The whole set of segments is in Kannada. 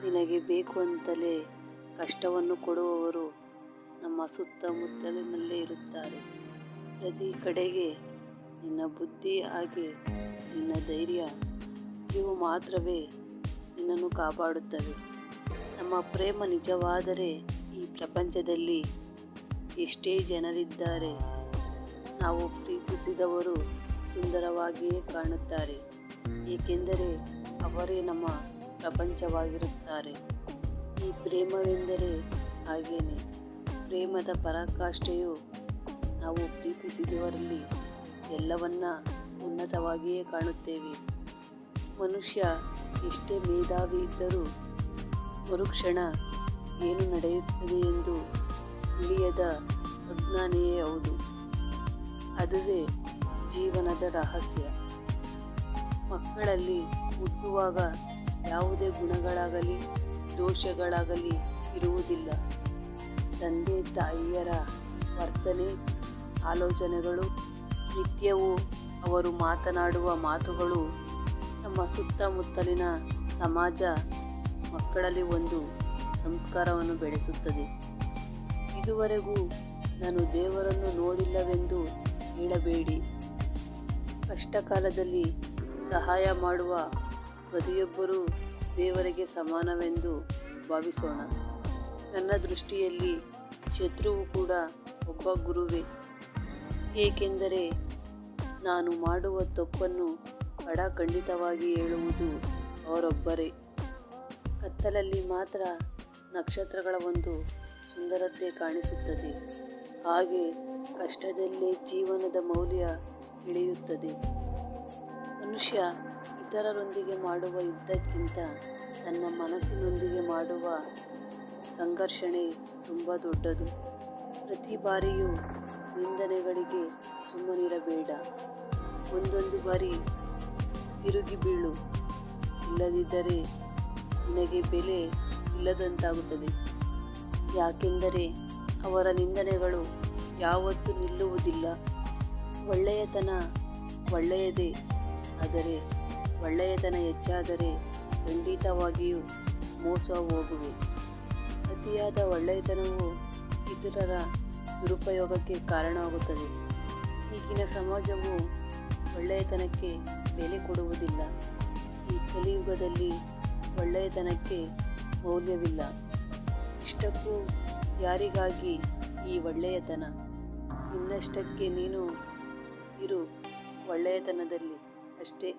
ನಿನಗೆ ಬೇಕು ಅಂತಲೇ ಕಷ್ಟವನ್ನು ಕೊಡುವವರು ನಮ್ಮ ಸುತ್ತಮುತ್ತಲಿನಲ್ಲೇ ಇರುತ್ತಾರೆ. ಪ್ರತಿ ಕಡೆಗೆ ನಿನ್ನ ಬುದ್ಧಿ ಹಾಗೆ ನಿನ್ನ ಧೈರ್ಯ ಇವು ಮಾತ್ರವೇ ನಿನ್ನನ್ನು ಕಾಪಾಡುತ್ತವೆ. ನಮ್ಮ ಪ್ರೇಮ ನಿಜವಾದರೆ ಈ ಪ್ರಪಂಚದಲ್ಲಿ ಎಷ್ಟೇ ಜನರಿದ್ದಾರೆ, ನಾವು ಪ್ರೀತಿಸಿದವರು ಸುಂದರವಾಗಿಯೇ ಕಾಣುತ್ತಾರೆ, ಏಕೆಂದರೆ ಅವರೇ ನಮ್ಮ ಪ್ರಪಂಚವಾಗಿರುತ್ತಾರೆ. ಈ ಪ್ರೇಮವೆಂದರೆ ಹಾಗೇನೆ. ಪ್ರೇಮದ ಪರಾಕಾಷ್ಠೆಯು ನಾವು ಪ್ರೀತಿಸಿದವರಲ್ಲಿ ಎಲ್ಲವನ್ನ ಉನ್ನತವಾಗಿಯೇ ಕಾಣುತ್ತೇವೆ. ಮನುಷ್ಯ ಎಷ್ಟೇ ಮೇಧಾವಿ ಇದ್ದರೂ ಮರುಕ್ಷಣ ಏನು ನಡೆಯುತ್ತದೆ ಎಂದು ತಿಳಿಯದ ಅಜ್ಞಾನಿಯೇ ಹೌದು. ಅದುವೇ ಜೀವನದ ರಹಸ್ಯ. ಮಕ್ಕಳಲ್ಲಿ ಹುಟ್ಟುವಾಗ ಯಾವುದೇ ಗುಣಗಳಾಗಲಿ ದೋಷಗಳಾಗಲಿ ಇರುವುದಿಲ್ಲ. ತಂದೆ ತಾಯಿಯರ ವರ್ತನೆ ಆಲೋಚನೆಗಳು, ನಿತ್ಯವೂ ಅವರು ಮಾತನಾಡುವ ಮಾತುಗಳು, ನಮ್ಮ ಸುತ್ತಮುತ್ತಲಿನ ಸಮಾಜ ಮಕ್ಕಳಲ್ಲಿ ಒಂದು ಸಂಸ್ಕಾರವನ್ನು ಬೆಳೆಸುತ್ತದೆ. ಇದುವರೆಗೂ ನಾನು ದೇವರನ್ನು ನೋಡಿಲ್ಲವೆಂದು ಹೇಳಬೇಡಿ. ಕಷ್ಟಕಾಲದಲ್ಲಿ ಸಹಾಯ ಮಾಡುವ ಪ್ರತಿಯೊಬ್ಬರೂ ದೇವರಿಗೆ ಸಮಾನವೆಂದು ಭಾವಿಸೋಣ. ನನ್ನ ದೃಷ್ಟಿಯಲ್ಲಿ ಶತ್ರುವು ಕೂಡ ಒಬ್ಬ ಗುರುವೇ, ಏಕೆಂದರೆ ನಾನು ಮಾಡುವ ತಪ್ಪನ್ನು ಖಂಡಿತವಾಗಿ ಹೇಳುವುದು ಅವರೊಬ್ಬರೇ. ಕತ್ತಲಲ್ಲಿ ಮಾತ್ರ ನಕ್ಷತ್ರಗಳ ಒಂದು ಸುಂದರತೆ ಕಾಣಿಸುತ್ತದೆ. ಹಾಗೆ ಕಷ್ಟದಲ್ಲೇ ಜೀವನದ ಮೌಲ್ಯ ತಿಳಿಯುತ್ತದೆ. ಮನುಷ್ಯ ಇತರರೊಂದಿಗೆ ಮಾಡುವ ಯುದ್ಧಕ್ಕಿಂತ ತನ್ನ ಮನಸ್ಸಿನೊಂದಿಗೆ ಮಾಡುವ ಸಂಘರ್ಷಣೆ ತುಂಬ ದೊಡ್ಡದು. ಪ್ರತಿ ಬಾರಿಯೂ ನಿಂದನೆಗಳಿಗೆ ಸುಮ್ಮನಿರಬೇಡ. ಒಂದೊಂದು ಬಾರಿ ತಿರುಗಿ ಬೀಳು, ಇಲ್ಲದಿದ್ದರೆ ನಿನಗೆ ಬೆಲೆ ಇಲ್ಲದಂತಾಗುತ್ತದೆ. ಯಾಕೆಂದರೆ ಅವರ ನಿಂದನೆಗಳು ಯಾವತ್ತೂ ನಿಲ್ಲುವುದಿಲ್ಲ. ಒಳ್ಳೆಯತನ ಒಳ್ಳೆಯದೇ, ಆದರೆ ಒಳ್ಳೆಯತನ ಹೆಚ್ಚಾದರೆ ಖಂಡಿತವಾಗಿಯೂ ಮೋಸ ಹೋಗುವೆ. ಅತಿಯಾದ ಒಳ್ಳೆಯತನವು ಇತರರ ದುರುಪಯೋಗಕ್ಕೆ ಕಾರಣವಾಗುತ್ತದೆ. ಈಗಿನ ಸಮಾಜವು ಒಳ್ಳೆಯತನಕ್ಕೆ ಬೆಲೆ ಕೊಡುವುದಿಲ್ಲ. ಈ ಕಲಿಯುಗದಲ್ಲಿ ಒಳ್ಳೆಯತನಕ್ಕೆ ಮೌಲ್ಯವಿಲ್ಲ. ಇಷ್ಟಕ್ಕೂ ಯಾರಿಗಾಗಿ ಈ ಒಳ್ಳೆಯತನ? ಇನ್ನಷ್ಟಕ್ಕೆ ನೀನು ಇರು ಒಳ್ಳೆಯತನದಲ್ಲಿ ಅಷ್ಟೇ.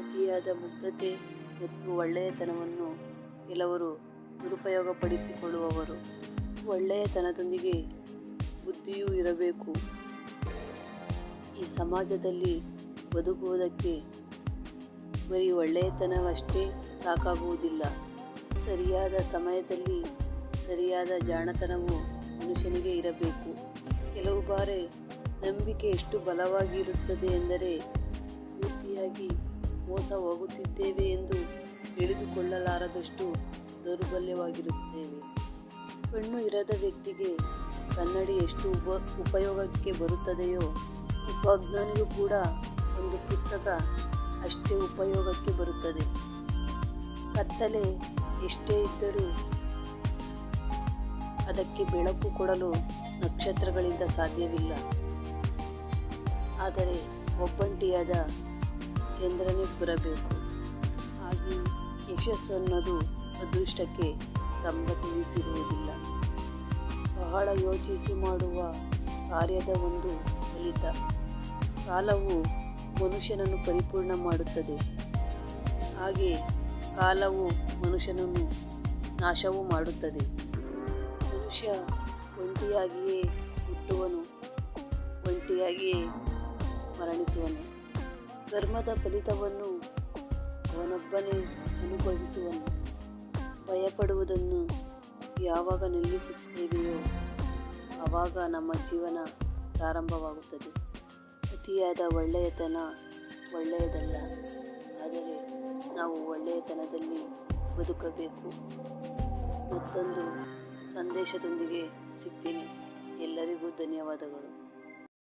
ಅತಿಯಾದ ಮುಗ್ಧತೆ ಮತ್ತು ಒಳ್ಳೆಯತನವನ್ನು ಕೆಲವರು ದುರುಪಯೋಗಪಡಿಸಿಕೊಳ್ಳುವವರು. ಒಳ್ಳೆಯತನದೊಂದಿಗೆ ಬುದ್ಧಿಯೂ ಇರಬೇಕು. ಈ ಸಮಾಜದಲ್ಲಿ ಬದುಕುವುದಕ್ಕೆ ಬರೀ ಒಳ್ಳೆಯತನವಷ್ಟೇ ಸಾಕಾಗುವುದಿಲ್ಲ. ಸರಿಯಾದ ಸಮಯದಲ್ಲಿ ಸರಿಯಾದ ಜಾಣತನವು ಮನುಷ್ಯನಿಗೆ ಇರಬೇಕು. ಕೆಲವು ಬಾರಿ ನಂಬಿಕೆ ಎಷ್ಟು ಬಲವಾಗಿ ಇರುತ್ತದೆ ಎಂದರೆ ಪೂರ್ತಿಯಾಗಿ ಮೋಸ ಹೋಗುತ್ತಿದ್ದೇವೆ ಎಂದು ತಿಳಿದುಕೊಳ್ಳಲಾರದಷ್ಟು ದೌರ್ಬಲ್ಯವಾಗಿರುತ್ತೇವೆ. ಕಣ್ಣು ಇರದ ವ್ಯಕ್ತಿಗೆ ಕನ್ನಡಿ ಎಷ್ಟು ಉಪಯೋಗಕ್ಕೆ ಬರುತ್ತದೆಯೋ, ಒಬ್ಬ ಅಜ್ಞಾನಿಗೂ ಕೂಡ ಒಂದು ಪುಸ್ತಕ ಅಷ್ಟೇ ಉಪಯೋಗಕ್ಕೆ ಬರುತ್ತದೆ. ಕತ್ತಲೆ ಎಷ್ಟೇ ಇದ್ದರೂ ಅದಕ್ಕೆ ಬೆಳಕು ಕೊಡಲು ನಕ್ಷತ್ರಗಳಿಂದ ಸಾಧ್ಯವಿಲ್ಲ. ಆದರೆ ಒಬ್ಬಂಟಿಯಾದ ಚಂದ್ರನೇ ಬರಬೇಕು. ಹಾಗೆ ಯಶಸ್ಸು ಅನ್ನೋದು ಅದೃಷ್ಟಕ್ಕೆ ಸಂಬಂಧಿಸಿರುವುದಿಲ್ಲ. ಬಹಳ ಯೋಚಿಸಿ ಮಾಡುವ ಕಾರ್ಯದ ಒಂದು ಫಲಿತ. ಕಾಲವು ಮನುಷ್ಯನನ್ನು ಪರಿಪೂರ್ಣ ಮಾಡುತ್ತದೆ. ಹಾಗೆ ಕಾಲವು ಮನುಷ್ಯನನ್ನು ನಾಶವೂ ಮಾಡುತ್ತದೆ. ಮನುಷ್ಯ ಒಂಟಿಯಾಗಿಯೇ ಹುಟ್ಟುವನು, ಒಂಟಿಯಾಗಿಯೇ ಮರಣಿಸುವನು. ಕರ್ಮದ ಫಲಿತವನ್ನು ಅವನೊಬ್ಬನೇ ಅನುಭವಿಸುವನು. ಭಯಪಡುವುದನ್ನು ಯಾವಾಗ ನಿಲ್ಲಿಸುತ್ತೇವೆಯೋ ಆವಾಗ ನಮ್ಮ ಜೀವನ ಪ್ರಾರಂಭವಾಗುತ್ತದೆ. ಅತಿಯಾದ ಒಳ್ಳೆಯತನ ಒಳ್ಳೆಯದಲ್ಲ, ಆದರೆ ನಾವು ಒಳ್ಳೆಯತನದಲ್ಲಿ ಬದುಕಬೇಕು. ಮತ್ತೊಂದು ಸಂದೇಶದೊಂದಿಗೆ ಸಿಗ್ತೀನಿ. ಎಲ್ಲರಿಗೂ ಧನ್ಯವಾದಗಳು.